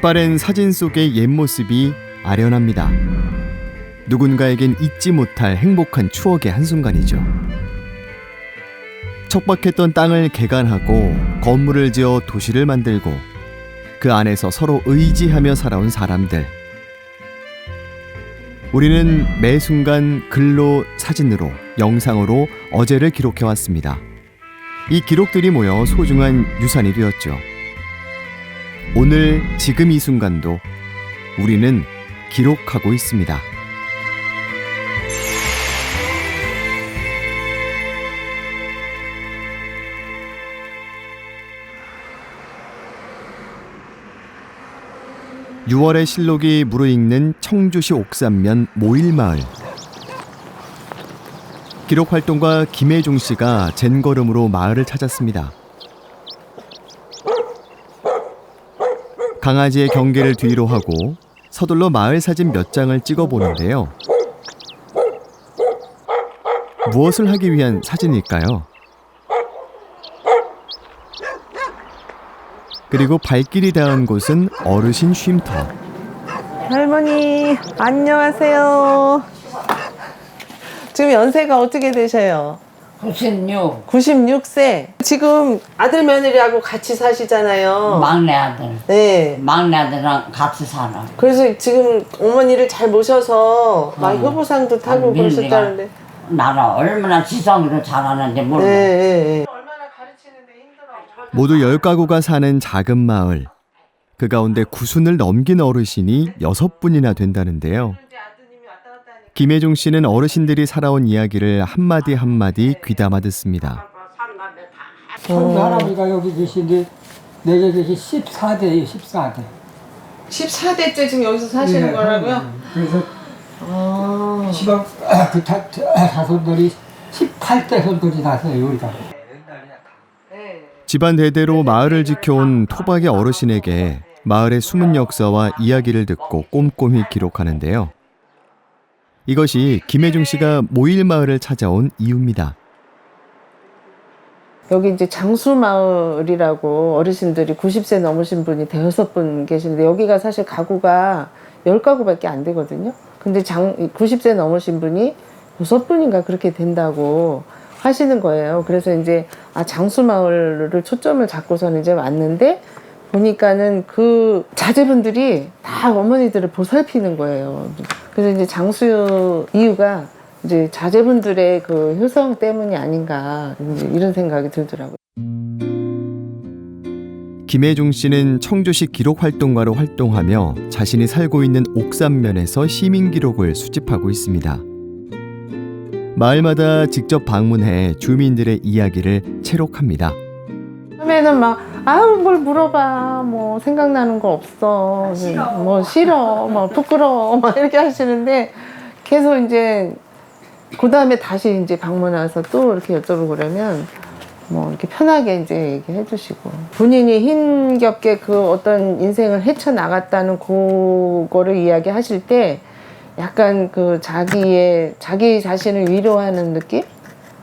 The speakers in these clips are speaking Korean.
빛바랜 사진 속의 옛 모습이 아련합니다. 누군가에겐 잊지 못할 행복한 추억의 한순간이죠. 척박했던 땅을 개간하고 건물을 지어 도시를 만들고 그 안에서 서로 의지하며 살아온 사람들. 우리는 매 순간 글로, 사진으로, 영상으로 어제를 기록해왔습니다. 이 기록들이 모여 소중한 유산이 되었죠. 오늘 지금 이 순간도 우리는 기록하고 있습니다. (6월의) 실록이 무르익는 청주시 옥산면 모일마을. 기록활동가 김혜종 씨가 젠걸음으로 마을을 찾았습니다. 강아지의 경계를 뒤로 하고 서둘러 마을 사진 몇 장을 찍어보는데요. 무엇을 하기 위한 사진일까요? 그리고 발길이 닿은 곳은 어르신 쉼터. 할머니 안녕하세요. 지금 연세가 어떻게 되셔요? 96. 96세. 지금 아들 며느리하고 같이 사시잖아요. 막내 아들. 네. 막내 아들이랑 같이 살아. 그래서 지금 어머니를 잘 모셔서 막 효보상도 타고 그러셨다는데. 나를 얼마나 지성으로 잘하는지 몰라. 네. 모두 10가구가 사는 작은 마을. 그 가운데 9순을 넘긴 어르신이 6분이나 된다는데요. 김혜종 씨는 어르신들이 살아온 이야기를 한마디 한마디 귀담아 듣습니다. 청주 할아버지가 여기 계신데 내게 계신 14대예요. 14대. 14대째 지금 여기서 사시는 거라고요? 그래서 시방 그 자손들이 18대 손들이 나서요. 여기가. 집안 대대로 마을을 지켜온 토박이 어르신에게 마을의 숨은 역사와 이야기를 듣고 꼼꼼히 기록하는데요. 이것이 김혜종 씨가 모일마을을 찾아온 이유입니다. 여기 이제 장수마을이라고 어르신들이 90세 넘으신 분이 5분 계시는데 여기가 사실 가구가 10가구밖에 안 되거든요. 근데 90세 넘으신 분이 6분인가 그렇게 된다고 하시는 거예요. 그래서 이제 장수마을을 초점을 잡고서는 이제 왔는데 보니까는 그 자제분들이 다 어머니들을 보살피는 거예요. 그래서 이제 장수 이유가 이제 자제분들의 그 효성 때문이 아닌가 이제 이런 생각이 들더라고요. 김혜종 씨는 청주시 기록활동가로 활동하며 자신이 살고 있는 옥산면에서 시민 기록을 수집하고 있습니다. 마을마다 직접 방문해 주민들의 이야기를 채록합니다. 처음에는 뭘 물어봐, 뭐 생각나는 거 없어, 뭐 싫어, 뭐 부끄러워, 막 이렇게 하시는데 계속 이제 그 다음에 다시 이제 방문 와서 또 이렇게 여쭤보고 그러면 뭐 이렇게 편하게 이제 얘기해 주시고 본인이 힘겹게 그 어떤 인생을 헤쳐나갔다는 그거를 이야기하실 때 약간 그 자기 자신을 위로하는 느낌?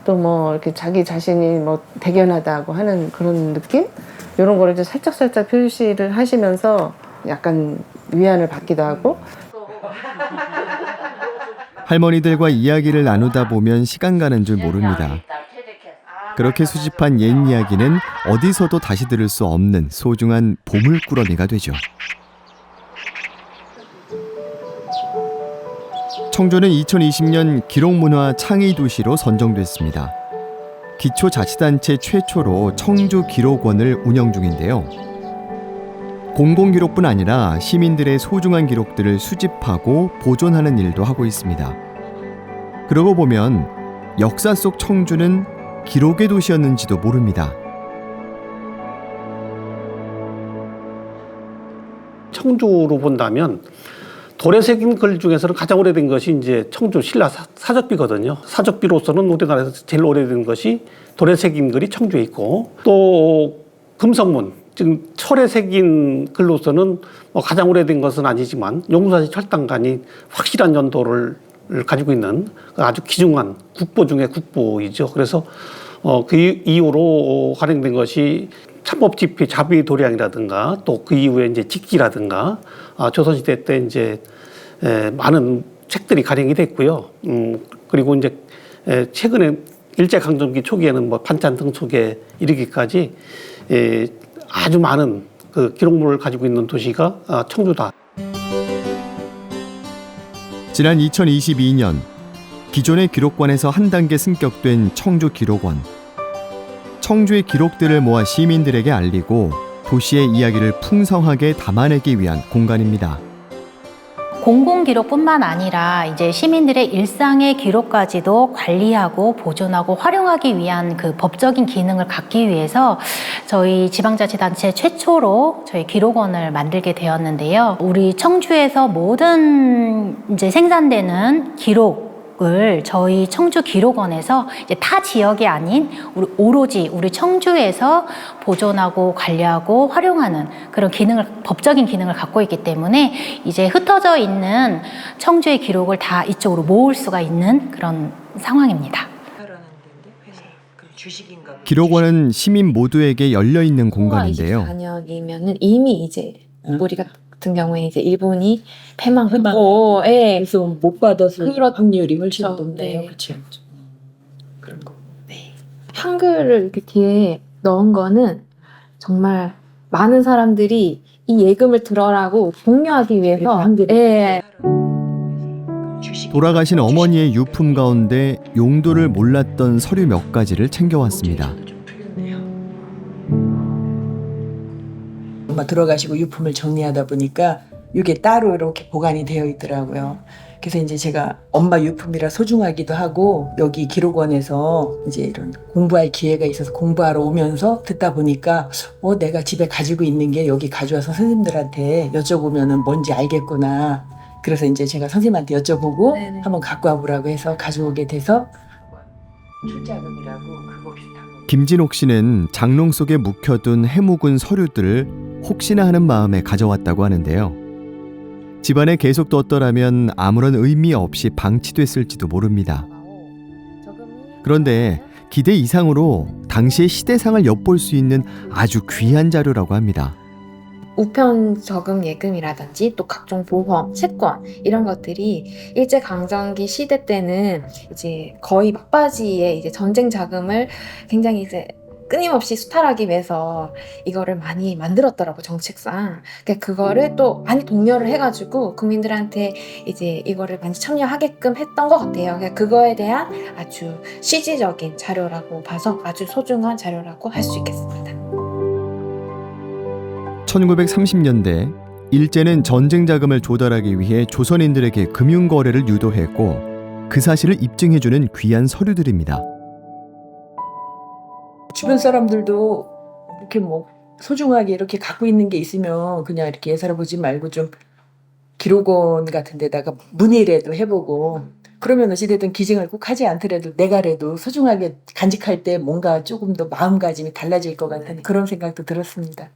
또 뭐 이렇게 자기 자신이 뭐 대견하다고 하는 그런 느낌? 이런 거를 이제 살짝 표시를 하시면서 약간 위안을 받기도 하고. 할머니들과 이야기를 나누다 보면 시간 가는 줄 모릅니다. 그렇게 수집한 옛 이야기는 어디서도 다시 들을 수 없는 소중한 보물꾸러미가 되죠. 청주는 2020년 기록문화 창의도시로 선정됐습니다. 기초자치단체 최초로 청주기록원을 운영 중인데요. 공공기록뿐 아니라 시민들의 소중한 기록들을 수집하고 보존하는 일도 하고 있습니다. 그러고 보면 역사 속 청주는 기록의 도시였는지도 모릅니다. 청주로 본다면 돌에 새긴 글 중에서는 가장 오래된 것이 이제 청주 신라 사적비거든요. 사적비로서는 우리나라에서 제일 오래된 것이 돌에 새긴 글이 청주에 있고, 또 금성문, 지금 철에 새긴 글로서는 가장 오래된 것은 아니지만 용사시 철당간이 확실한 연도를 가지고 있는 아주 귀중한 국보 중의 국보이죠. 그래서 그 이후로 발행된 것이 참법지피 자비도량이라든가 또 그 이후에 이제 직기라든가 조선시대 때 이제 많은 책들이 발행이 됐고요. 그리고 이제 최근에 일제강점기 초기에는 뭐 반찬 등속에 이르기까지 아주 많은 그 기록물을 가지고 있는 도시가 청주다. 지난 2022년 기존의 기록관에서 한 단계 승격된 청주 기록원. 청주의 기록들을 모아 시민들에게 알리고 도시의 이야기를 풍성하게 담아내기 위한 공간입니다. 공공기록뿐만 아니라 이제 시민들의 일상의 기록까지도 관리하고 보존하고 활용하기 위한 그 법적인 기능을 갖기 위해서 저희 지방자치단체 최초로 저희 기록원을 만들게 되었는데요. 우리 청주에서 모든 이제 생산되는 기록을 저희 청주 기록원에서 이제 타 지역이 아닌 오로지 우리 청주에서 보존하고 관리하고 활용하는 그런 법적인 기능을 갖고 있기 때문에 이제 흩어져 있는 청주의 기록을 다 이쪽으로 모을 수가 있는 그런 상황입니다. 기록원은 시민 모두에게 열려 있는 공간인데요. 24년이면은 이미 이제 우리 같은 경우에 이제 일본이 패망하고, 예. 그래서 못 받아서 그렇죠. 확률이 훨씬 그렇죠. 높네요. 네. 그렇죠. 그런 거. 네. 한글을 이렇게 뒤에 넣은 거는 정말 많은 사람들이 이 예금을 들어라고 독려하기 위해서, 한글이. 예. 돌아가신 어머니의 유품 가운데 용도를 몰랐던 서류 몇 가지를 챙겨왔습니다. 엄마 들어가시고 유품을 정리하다 보니까 이게 따로 이렇게 보관이 되어 있더라고요. 그래서 이제 제가 엄마 유품이라 소중하기도 하고 여기 기록원에서 이제 이런 공부할 기회가 있어서 공부하러 오면서 듣다 보니까 내가 집에 가지고 있는 게 여기 가져와서 선생님들한테 여쭤보면은 뭔지 알겠구나. 그래서 이제 제가 선생님한테 여쭤보고 네네. 한번 갖고 와보라고 해서 가져오게 돼서 출자금이라고 그거 비슷한 거. 김진옥 씨는 장롱 속에 묵혀둔 해묵은 서류들을 혹시나 하는 마음에 가져왔다고 하는데요. 집안에 계속 뒀더라면 아무런 의미 없이 방치됐을지도 모릅니다. 그런데 기대 이상으로 당시의 시대상을 엿볼 수 있는 아주 귀한 자료라고 합니다. 우편 저금 예금이라든지 또 각종 보험, 채권 이런 것들이 일제 강점기 시대 때는 이제 거의 막바지에 이제 전쟁 자금을 굉장히 이제 끊임없이 수탈하기 위해서 이거를 많이 만들었더라고, 정책상. 그러니까 그거를 또 많이 독려를 해가지고 국민들한테 이제 이거를 많이 참여하게끔 했던 것 같아요. 그러니까 그거에 대한 아주 시지적인 자료라고 봐서 아주 소중한 자료라고 할 수 있겠습니다. 1930년대 일제는 전쟁 자금을 조달하기 위해 조선인들에게 금융 거래를 유도했고 그 사실을 입증해주는 귀한 서류들입니다. 주변 사람들도 이렇게 뭐 소중하게 이렇게 갖고 있는 게 있으면 그냥 이렇게 예사를 보지 말고 좀 기록원 같은 데다가 문의라도 해보고 그러면 어찌됐든 기증을 꼭 하지 않더라도 내가라도 소중하게 간직할 때 뭔가 조금 더 마음가짐이 달라질 것 같은 그런 생각도 들었습니다.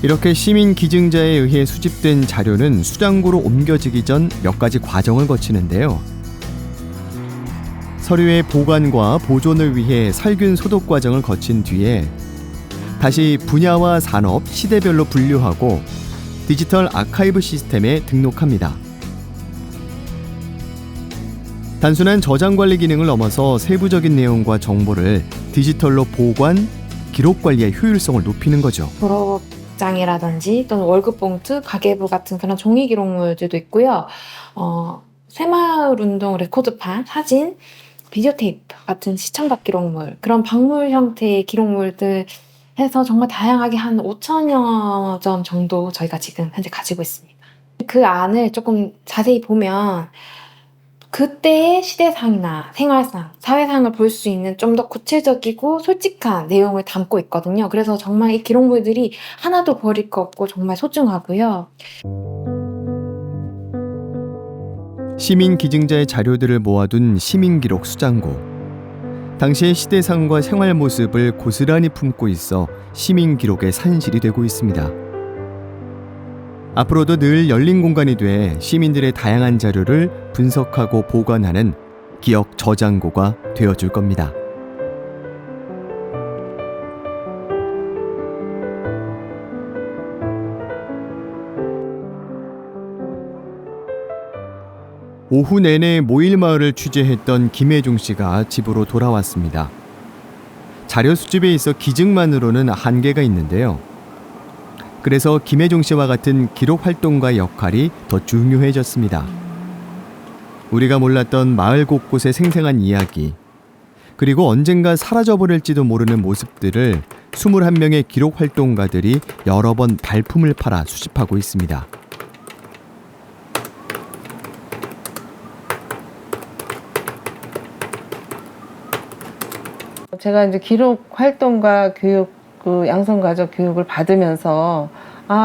이렇게 시민 기증자에 의해 수집된 자료는 수장고로 옮겨지기 전 몇 가지 과정을 거치는데요. 서류의 보관과 보존을 위해 살균 소독 과정을 거친 뒤에 다시 분야와 산업, 시대별로 분류하고 디지털 아카이브 시스템에 등록합니다. 단순한 저장 관리 기능을 넘어서 세부적인 내용과 정보를 디지털로 보관, 기록 관리의 효율성을 높이는 거죠. 장이라든지 또는 월급봉투, 가계부 같은 그런 종이 기록물들도 있고요. 새마을운동 레코드판, 사진, 비디오 테이프 같은 시청각 기록물, 그런 박물 형태의 기록물들 해서 정말 다양하게 한 5,000여 점 정도 저희가 지금 현재 가지고 있습니다. 그 안을 조금 자세히 보면 그때의 시대상이나 생활상, 사회상을 볼 수 있는 좀 더 구체적이고 솔직한 내용을 담고 있거든요. 그래서 정말 이 기록물들이 하나도 버릴 거 없고 정말 소중하고요. 시민 기증자의 자료들을 모아둔 시민기록 수장고. 당시의 시대상과 생활 모습을 고스란히 품고 있어 시민기록의 산실이 되고 있습니다. 앞으로도 늘 열린 공간이 돼 시민들의 다양한 자료를 분석하고 보관하는 기억 저장고가 되어줄 겁니다. 오후 내내 모일마을을 취재했던 김혜중 씨가 집으로 돌아왔습니다. 자료 수집에 있어 기증만으로는 한계가 있는데요. 그래서 김혜중 씨와 같은 기록 활동가의 역할이 더 중요해졌습니다. 우리가 몰랐던 마을 곳곳의 생생한 이야기, 그리고 언젠가 사라져버릴지도 모르는 모습들을 21명의 기록 활동가들이 여러 번 발품을 팔아 수집하고 있습니다. 제가 이제 기록 활동가 교육, 양성가족 교육을 받으면서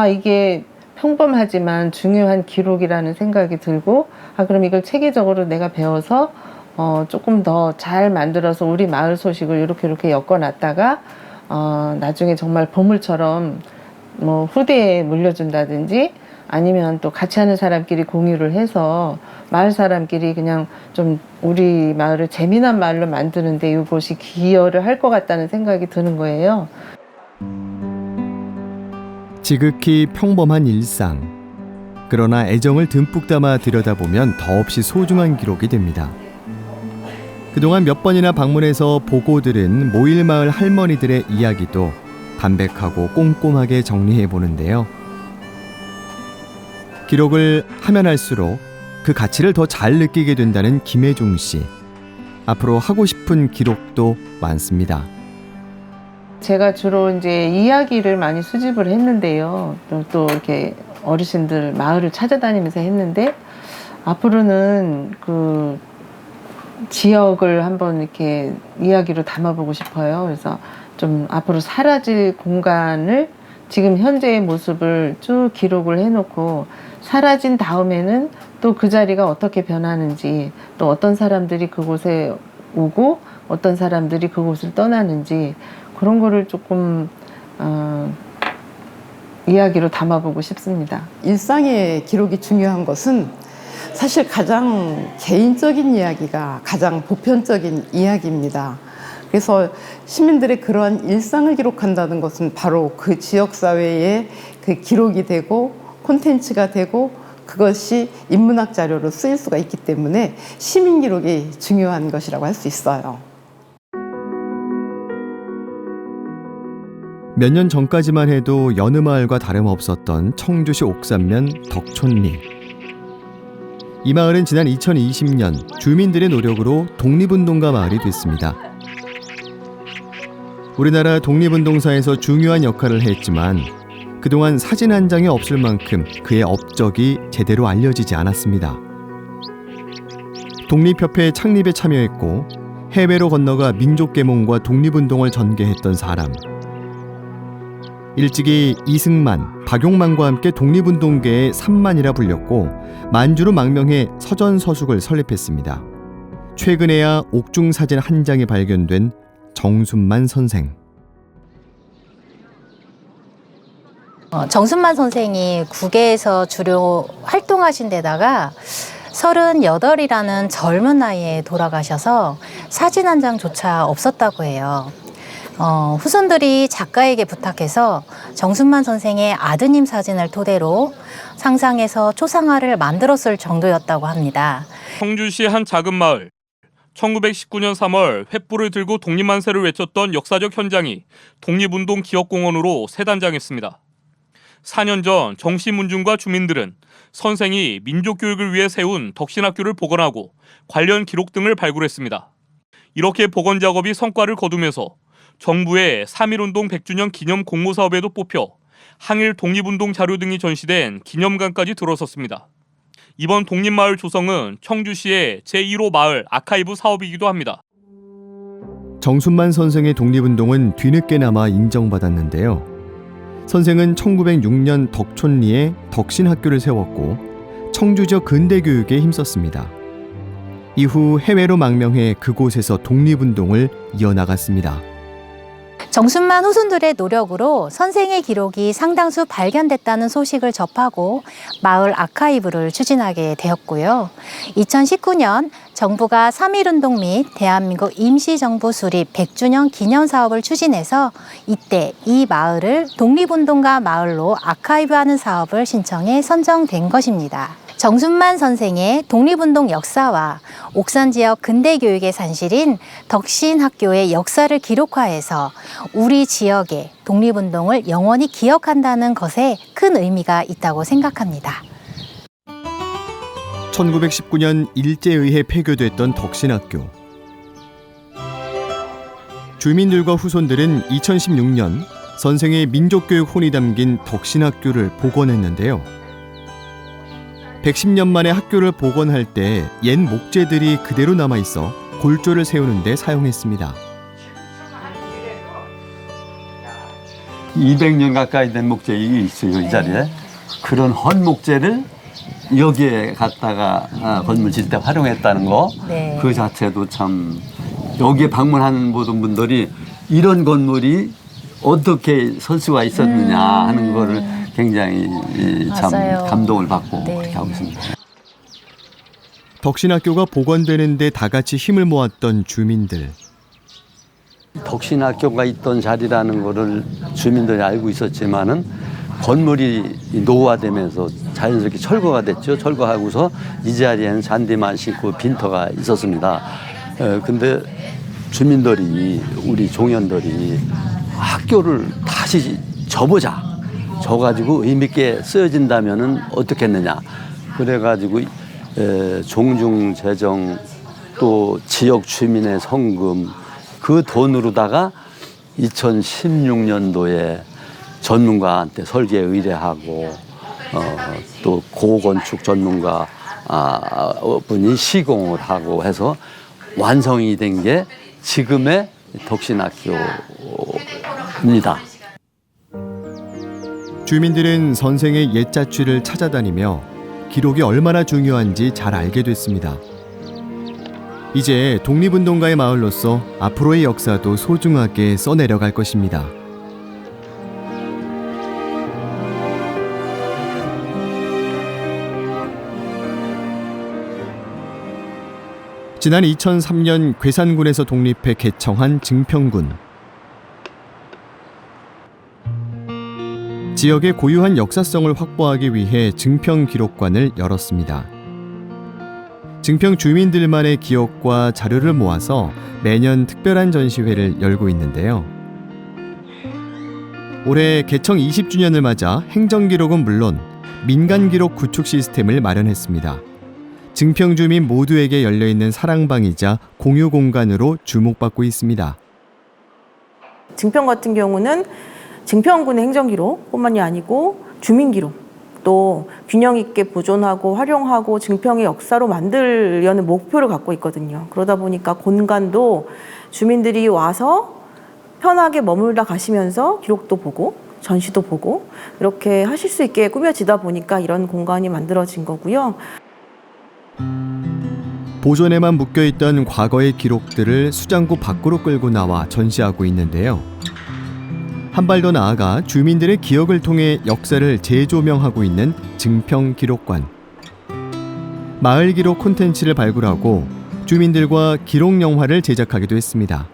이게 평범하지만 중요한 기록이라는 생각이 들고 그럼 이걸 체계적으로 내가 배워서 조금 더 잘 만들어서 우리 마을 소식을 이렇게 엮어놨다가 나중에 정말 보물처럼 뭐 후대에 물려준다든지 아니면 또 같이 하는 사람끼리 공유를 해서 마을 사람끼리 그냥 좀 우리 마을을 재미난 마을로 만드는데 이것이 기여를 할 것 같다는 생각이 드는 거예요. 지극히 평범한 일상. 그러나 애정을 듬뿍 담아 들여다보면 더없이 소중한 기록이 됩니다. 그동안 몇 번이나 방문해서 보고 들은 모일마을 할머니들의 이야기도 담백하고 꼼꼼하게 정리해 보는데요. 기록을 하면 할수록 그 가치를 더 잘 느끼게 된다는 김혜중 씨. 앞으로 하고 싶은 기록도 많습니다. 제가 주로 이제 이야기를 많이 수집을 했는데요. 또 이렇게 어르신들 마을을 찾아다니면서 했는데 앞으로는 그 지역을 한번 이렇게 이야기로 담아보고 싶어요. 그래서 좀 앞으로 사라질 공간을 지금 현재의 모습을 쭉 기록을 해놓고 사라진 다음에는 또 그 자리가 어떻게 변하는지 또 어떤 사람들이 그곳에 오고 어떤 사람들이 그곳을 떠나는지 그런 거를 조금 이야기로 담아보고 싶습니다. 일상의 기록이 중요한 것은 사실 가장 개인적인 이야기가 가장 보편적인 이야기입니다. 그래서 시민들의 그러한 일상을 기록한다는 것은 바로 그 지역사회의 그 기록이 되고 콘텐츠가 되고 그것이 인문학 자료로 쓰일 수가 있기 때문에 시민 기록이 중요한 것이라고 할 수 있어요. 몇 년 전까지만 해도 여느 마을과 다름없었던 청주시 옥산면 덕촌리. 이 마을은 지난 2020년 주민들의 노력으로 독립운동가 마을이 됐습니다. 우리나라 독립운동사에서 중요한 역할을 했지만 그동안 사진 한 장이 없을 만큼 그의 업적이 제대로 알려지지 않았습니다. 독립협회 창립에 참여했고 해외로 건너가 민족계몽과 독립운동을 전개했던 사람. 일찍이 이승만, 박용만과 함께 독립운동계의 3만이라 불렸고 만주로 망명해 서전서숙을 설립했습니다. 최근에야 옥중사진 한 장이 발견된 정순만 선생. 정순만 선생이 국외에서 주로 활동하신 데다가 38이라는 젊은 나이에 돌아가셔서 사진 한 장조차 없었다고 해요. 후손들이 작가에게 부탁해서 정순만 선생의 아드님 사진을 토대로 상상해서 초상화를 만들었을 정도였다고 합니다. 청주시 한 작은 마을. 1919년 3월 횃불을 들고 독립만세를 외쳤던 역사적 현장이 독립운동 기억공원으로 새 단장했습니다. 4년 전 정시문중과 주민들은 선생이 민족교육을 위해 세운 덕신학교를 복원하고 관련 기록 등을 발굴했습니다. 이렇게 복원 작업이 성과를 거두면서 정부의 3.1운동 100주년 기념 공모사업에도 뽑혀 항일 독립운동 자료 등이 전시된 기념관까지 들어섰습니다. 이번 독립마을 조성은 청주시의 제1호 마을 아카이브 사업이기도 합니다. 정순만 선생의 독립운동은 뒤늦게나마 인정받았는데요. 선생은 1906년 덕촌리에 덕신학교를 세웠고 청주 지역 근대교육에 힘썼습니다. 이후 해외로 망명해 그곳에서 독립운동을 이어나갔습니다. 정순만 후손들의 노력으로 선생의 기록이 상당수 발견됐다는 소식을 접하고 마을 아카이브를 추진하게 되었고요. 2019년 정부가 3.1운동 및 대한민국 임시정부 수립 100주년 기념 사업을 추진해서 이때 이 마을을 독립운동가 마을로 아카이브하는 사업을 신청해 선정된 것입니다. 정순만 선생의 독립운동 역사와 옥산 지역 근대교육의 산실인 덕신학교의 역사를 기록화해서 우리 지역의 독립운동을 영원히 기억한다는 것에 큰 의미가 있다고 생각합니다. 1919년 일제에 의해 폐교됐던 덕신학교. 주민들과 후손들은 2016년 선생의 민족교육 혼이 담긴 덕신학교를 복원했는데요. 110년 만에 학교를 복원할 때 옛 목재들이 그대로 남아있어 골조를 세우는 데 사용했습니다. 200년 가까이 된 목재 이게 있어요, 이 자리에. 그런 헌 목재를 여기에 갖다가 건물 짓을 때 활용했다는 거, 네. 그 자체도 참 여기에 방문하는 모든 분들이 이런 건물이 어떻게 설 수가 있었느냐 하는 거를 굉장히 참 맞아요. 감동을 받고 네. 그렇게 하고 있습니다. 덕신학교가 복원되는데 다 같이 힘을 모았던 주민들. 덕신학교가 있던 자리라는 거를 주민들이 알고 있었지만은 건물이 노후화되면서 자연스럽게 철거가 됐죠. 철거하고서 이 자리에는 잔디만 심고 빈터가 있었습니다. 근데 주민들이, 우리 종연들이 학교를 다시 져보자. 져가지고 의미있게 쓰여진다면은 어떻겠느냐. 그래가지고 종중 재정 또 지역 주민의 성금 그 돈으로다가 2016년도에 전문가한테 설계 의뢰하고 또 고건축 전문가 분이 시공을 하고 해서 완성이 된 게 지금의 덕신학교입니다. 주민들은 선생의 옛자취를 찾아다니며 기록이 얼마나 중요한지 잘 알게 됐습니다. 이제 독립운동가의 마을로서 앞으로의 역사도 소중하게 써내려갈 것입니다. 지난 2003년 괴산군에서 독립해 개청한 증평군. 지역의 고유한 역사성을 확보하기 위해 증평기록관을 열었습니다. 증평 주민들만의 기억과 자료를 모아서 매년 특별한 전시회를 열고 있는데요. 올해 개청 20주년을 맞아 행정기록은 물론 민간기록 구축 시스템을 마련했습니다. 증평 주민 모두에게 열려있는 사랑방이자 공유 공간으로 주목받고 있습니다. 증평 같은 경우는 증평군의 행정기록뿐만이 아니고 주민기록 또 균형 있게 보존하고 활용하고 증평의 역사로 만들려는 목표를 갖고 있거든요. 그러다 보니까 공간도 주민들이 와서 편하게 머물다 가시면서 기록도 보고 전시도 보고 이렇게 하실 수 있게 꾸며지다 보니까 이런 공간이 만들어진 거고요. 보존에만 묶여있던 과거의 기록들을 수장고 밖으로 끌고 나와 전시하고 있는데요. 한 발 더 나아가 주민들의 기억을 통해 역사를 재조명하고 있는 증평기록관. 마을 기록 콘텐츠를 발굴하고 주민들과 기록 영화를 제작하기도 했습니다.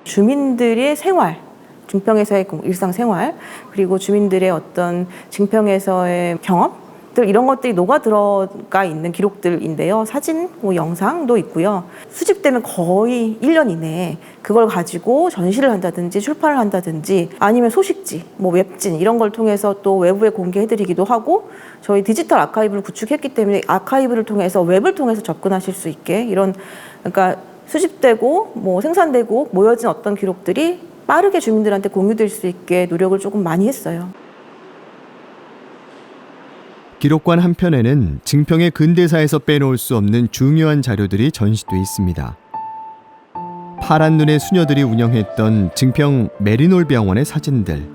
주민들의 생활, 증평에서의 일상생활, 그리고 주민들의 어떤 증평에서의 경험들 이런 것들이 녹아 들어가 있는 기록들인데요. 사진, 영상도 있고요. 수집되면 거의 1년 이내에 그걸 가지고 전시를 한다든지 출판을 한다든지 아니면 소식지, 웹진 이런 걸 통해서 또 외부에 공개해드리기도 하고 저희 디지털 아카이브를 구축했기 때문에 아카이브를 통해서 웹을 통해서 접근하실 수 있게 이런 그러니까 수집되고 생산되고 모여진 어떤 기록들이 빠르게 주민들한테 공유될 수 있게 노력을 조금 많이 했어요. 기록관 한편에는 증평의 근대사에서 빼놓을 수 없는 중요한 자료들이 전시돼 있습니다. 파란 눈의 수녀들이 운영했던 증평 메리놀 병원의 사진들.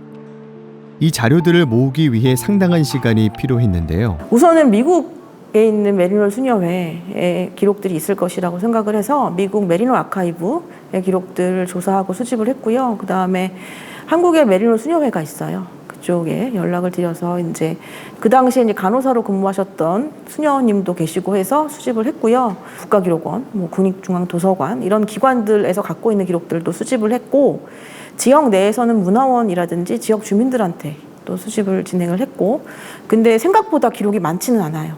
이 자료들을 모으기 위해 상당한 시간이 필요했는데요. 우선은 미국에 있는 메리놀 수녀회의 기록들이 있을 것이라고 생각을 해서 미국 메리놀 아카이브의 기록들을 조사하고 수집을 했고요. 그 다음에 한국의 메리놀 수녀회가 있어요. 그쪽에 연락을 드려서 이제 그 당시에 이제 간호사로 근무하셨던 수녀님도 계시고 해서 수집을 했고요. 국가기록원, 뭐 국립중앙도서관 이런 기관들에서 갖고 있는 기록들도 수집을 했고, 지역 내에서는 문화원이라든지 지역 주민들한테 또 수집을 진행을 했고, 근데 생각보다 기록이 많지는 않아요.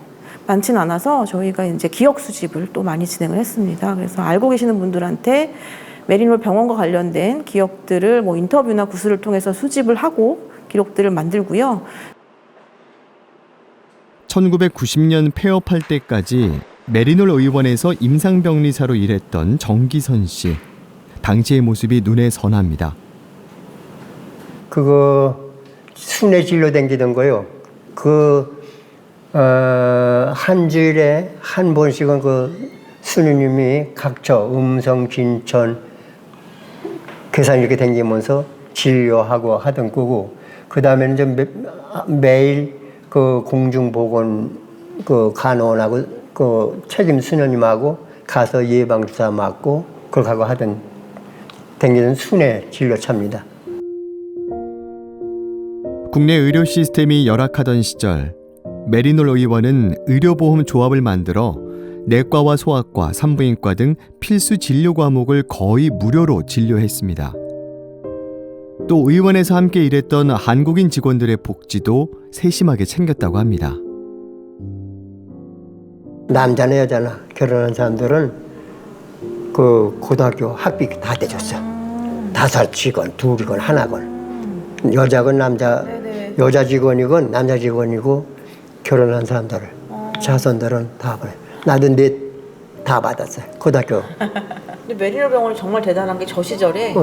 많지는 않아서 저희가 이제 기억 수집을 또 많이 진행을 했습니다. 그래서 알고 계시는 분들한테 메리노 병원과 관련된 기억들을 뭐 인터뷰나 구술을 통해서 수집을 하고 기록들을 만들고요. 1990년 폐업할 때까지 메리놀 의원에서 임상병리사로 일했던 정기선 씨. 당시의 모습이 눈에 선합니다. 그거 순회 진료 댕기던 거요. 한 주일에 한 번씩은 그 수녀님이 각처 음성, 진천, 괴산 이렇게 댕기면서 진료하고 하던 거고, 그 다음에는 좀 매일 그 공중보건 그 간호원하고 그 책임 수녀님하고 가서 예방주사 맞고 그걸 하고 하던 댕기는 순회 진료차입니다. 국내 의료 시스템이 열악하던 시절 메리놀 의원은 의료보험 조합을 만들어 내과와 소아과, 산부인과 등 필수 진료 과목을 거의 무료로 진료했습니다. 또 의원에서 함께 일했던 한국인 직원들의 복지도 세심하게 챙겼다고 합니다. 남자나 여자나 결혼한 사람들은 그 고등학교 학비 다 대줬어. 5직원, 2이건 하나건. 여자건 여자 직원이건 남자 직원이고 결혼한 사람들, 자손들은 다 그래. 나도 다 받았어요. 고등학교. 근데 메리노 병원이 정말 대단한 게 저 시절에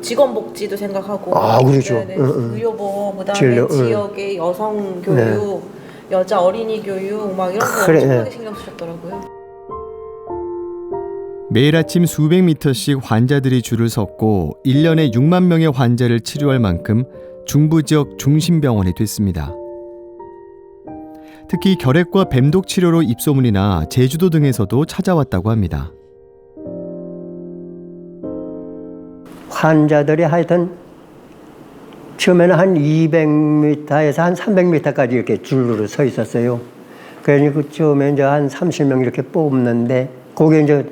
직원 복지도 생각하고, 그렇죠. 의료보험, 그다음에 지역의 여성 교육, 여자 어린이 교육 막 이런 거 엄청나게 신경 쓰셨더라고요. 매일 아침 수백 미터씩 환자들이 줄을 섰고 1년에 6만 명의 환자를 치료할 만큼 중부 지역 중심병원이 됐습니다. 특히 결핵과 뱀독 치료로 입소문이나 제주도 등에서도 찾아왔다고 합니다. 환자들이 하여튼 처음에는 한 200m에서 한 300m까지 이렇게 줄로 서 있었어요. 그러니 그 처음에 이제 한 30명 이렇게 뽑는데, 거기에 이제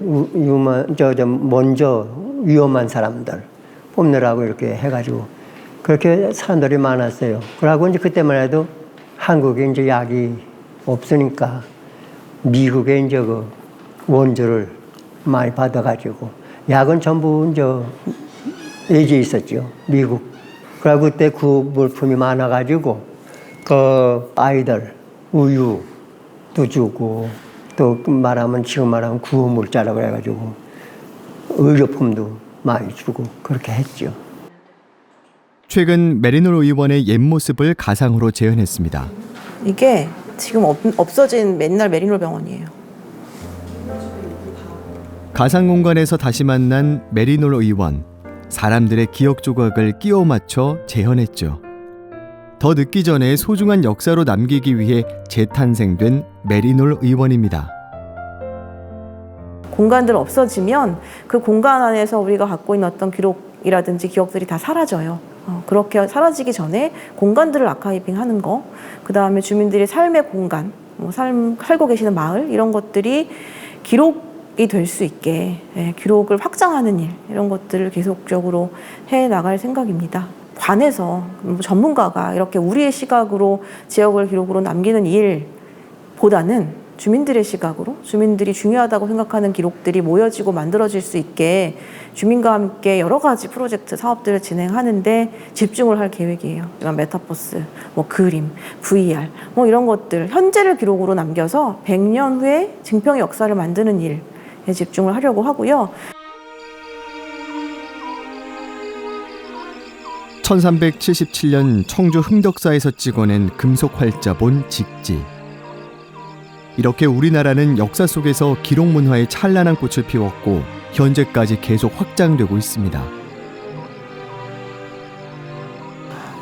먼저 위험한 사람들 뽑느라고 이렇게 해가지고 그렇게 사람들이 많았어요. 그러고 이제 그때만 해도 한국에 이제 약이 없으니까 미국에 이제 그 원조를 많이 받아가지고 약은 전부 이제 예지에 있었죠, 미국. 그리고 그때 그 물품이 많아가지고 그 아이들 우유도 주고, 또 지금 말하면 구호물자라고 해가지고 의료품도 많이 주고 그렇게 했죠. 최근 메리놀 의원의 옛 모습을 가상으로 재현했습니다. 이게 지금 없어진 맨날 메리노 병원이에요. 가상 공간에서 다시 만난 메리놀 의원. 사람들의 기억 조각을 끼워 맞춰 재현했죠. 더 늦기 전에 소중한 역사로 남기기 위해 재탄생된 메리놀 의원입니다. 공간들 없어지면 그 공간 안에서 우리가 갖고 있는 어떤 기록이라든지 기억들이 다 사라져요. 그렇게 사라지기 전에 공간들을 아카이빙하는 거, 그 다음에 주민들의 삶의 공간, 살고 계시는 마을, 이런 것들이 기록이 될 수 있게 기록을 확장하는 일, 이런 것들을 계속적으로 해나갈 생각입니다. 관에서 전문가가 이렇게 우리의 시각으로 지역을 기록으로 남기는 일보다는 주민들의 시각으로, 주민들이 중요하다고 생각하는 기록들이 모여지고 만들어질 수 있게 주민과 함께 여러 가지 프로젝트, 사업들을 진행하는데 집중을 할 계획이에요. 메타버스, 그림, VR, 이런 것들, 현재를 기록으로 남겨서 100년 후에 증평의 역사를 만드는 일에 집중을 하려고 하고요. 1377년 청주 흥덕사에서 찍어낸 금속 활자본 직지. 이렇게 우리나라는 역사 속에서 기록 문화의 찬란한 꽃을 피웠고 현재까지 계속 확장되고 있습니다.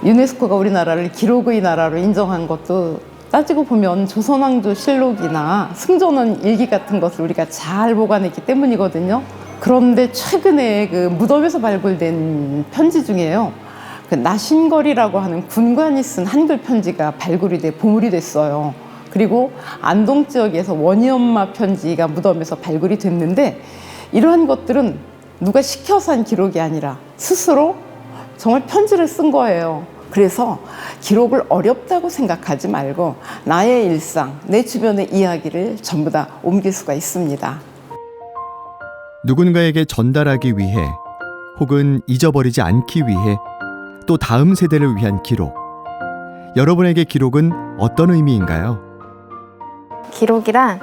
유네스코가 우리나라를 기록의 나라로 인정한 것도 따지고 보면 조선왕조 실록이나 승전원 일기 같은 것을 우리가 잘 보관했기 때문이거든요. 그런데 최근에 그 무덤에서 발굴된 편지 중에요. 그 나신걸이라고 하는 군관이 쓴 한글 편지가 발굴이 돼 보물이 됐어요. 그리고 안동 지역에서 원희엄마 편지가 무덤에서 발굴이 됐는데 이러한 것들은 누가 시켜서 한 기록이 아니라 스스로 정말 편지를 쓴 거예요. 그래서 기록을 어렵다고 생각하지 말고 나의 일상, 내 주변의 이야기를 전부 다 옮길 수가 있습니다. 누군가에게 전달하기 위해 혹은 잊어버리지 않기 위해 또 다음 세대를 위한 기록. 여러분에게 기록은 어떤 의미인가요? 기록이란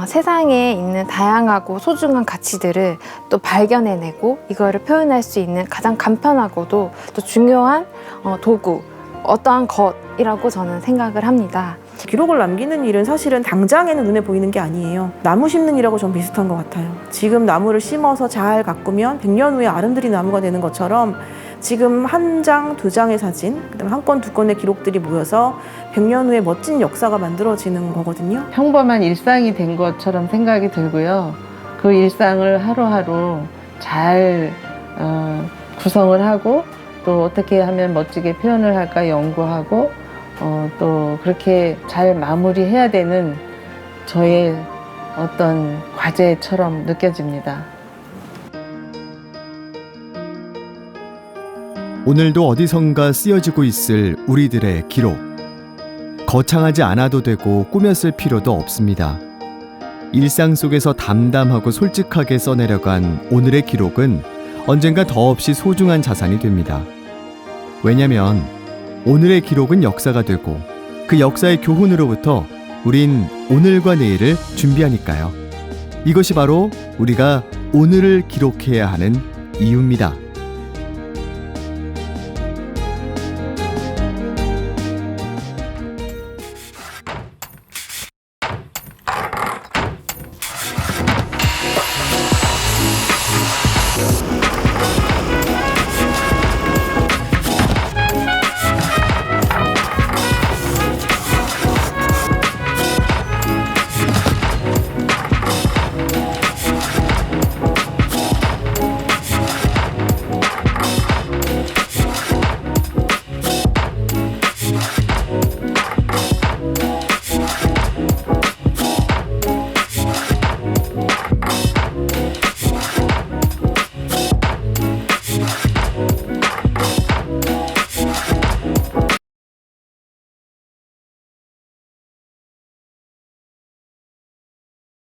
세상에 있는 다양하고 소중한 가치들을 또 발견해내고 이거를 표현할 수 있는 가장 간편하고도 또 중요한 도구, 어떠한 것이라고 저는 생각을 합니다. 기록을 남기는 일은 사실은 당장에는 눈에 보이는 게 아니에요. 나무 심는 일하고 좀 비슷한 것 같아요. 지금 나무를 심어서 잘 가꾸면 100년 후에 아름드린 나무가 되는 것처럼 지금 한 장, 두 장의 사진, 그다음에 한 건, 두 건의 기록들이 모여서 100년 후에 멋진 역사가 만들어지는 거거든요. 평범한 일상이 된 것처럼 생각이 들고요. 그 일상을 하루하루 잘 구성을 하고 또 어떻게 하면 멋지게 표현을 할까 연구하고 또 그렇게 잘 마무리해야 되는 저의 어떤 과제처럼 느껴집니다. 오늘도 어디선가 쓰여지고 있을 우리들의 기록. 거창하지 않아도 되고 꾸몄을 필요도 없습니다. 일상 속에서 담담하고 솔직하게 써내려간 오늘의 기록은 언젠가 더없이 소중한 자산이 됩니다. 왜냐면 오늘의 기록은 역사가 되고 그 역사의 교훈으로부터 우린 오늘과 내일을 준비하니까요. 이것이 바로 우리가 오늘을 기록해야 하는 이유입니다.